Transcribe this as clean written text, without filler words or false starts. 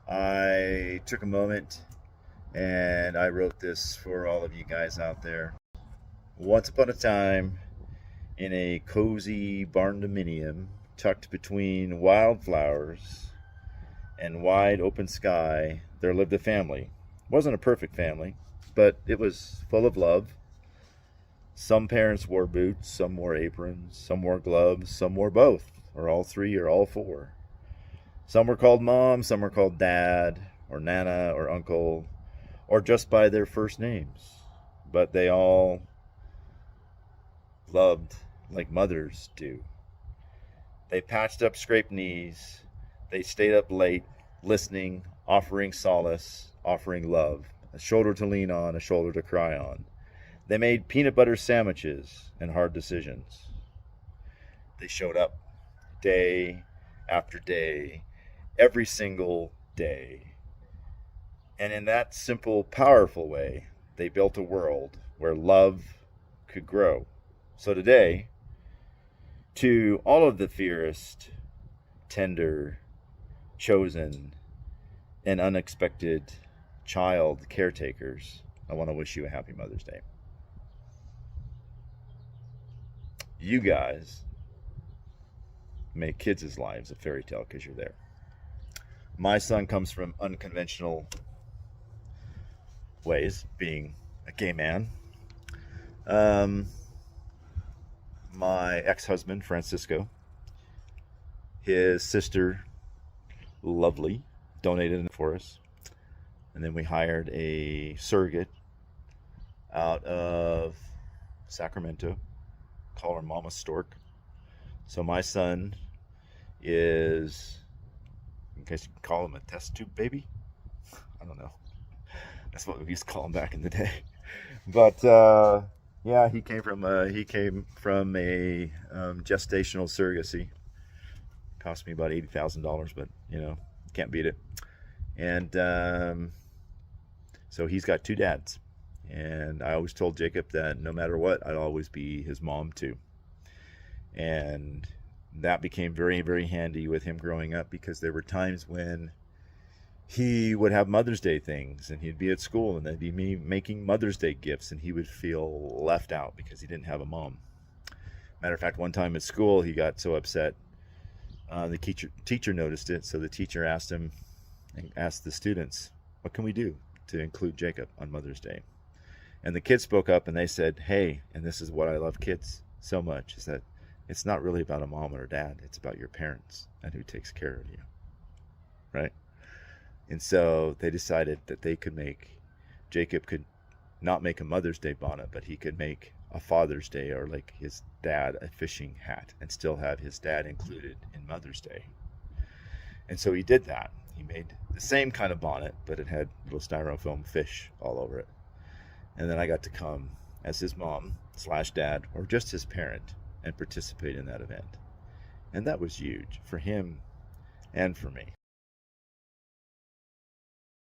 I took a moment and I wrote this for all of you guys out there. Once upon a time, in a cozy barndominium tucked between wildflowers and wide open sky, there lived a family. It wasn't a perfect family, but it was full of love. Some parents wore boots, some wore aprons, some wore gloves, some wore both, or all three, or all four. Some were called mom, some were called dad, or nana, or uncle, or just by their first names. But they all loved like mothers do. They patched up scraped knees. They stayed up late, listening, offering solace, offering love, a shoulder to lean on, a shoulder to cry on. They made peanut butter sandwiches and hard decisions. They showed up day after day, every single day. And in that simple, powerful way, they built a world where love could grow. So today, to all of the fiercest, tender, chosen, and unexpected child caretakers, I want to wish you a happy Mother's Day. You guys make kids' lives a fairy tale because you're there. My son comes from unconventional ways, being a gay man. My ex-husband, Francisco, his sister, Lovely, donated it for us. And then we hired a surrogate out of Sacramento, call her Mama Stork. So my son is, I guess you can call him a test tube baby. I don't know. That's what we used to call him back in the day. But yeah, he came from a gestational surrogacy. Cost me about $80,000, but can't beat it. And so he's got two dads. And I always told Jacob that no matter what, I'd always be his mom too. And that became very, very handy with him growing up, because there were times when he would have Mother's Day things and he'd be at school and there'd be me making Mother's Day gifts, and he would feel left out because he didn't have a mom. Matter of fact, one time at school, he got so upset, the teacher noticed it. So the teacher asked him and asked the students, what can we do to include Jacob on Mother's Day? And the kids spoke up and they said, hey, and this is what I love kids so much, is that it's not really about a mom or a dad. It's about your parents and who takes care of you, right? And so they decided that Jacob could not make a Mother's Day bonnet, but he could make a Father's Day, or like his dad, a fishing hat, and still have his dad included in Mother's Day. And so he did that. He made the same kind of bonnet, but it had little styrofoam fish all over it. And then I got to come as his mom / dad, or just his parent, and participate in that event. And that was huge for him and for me.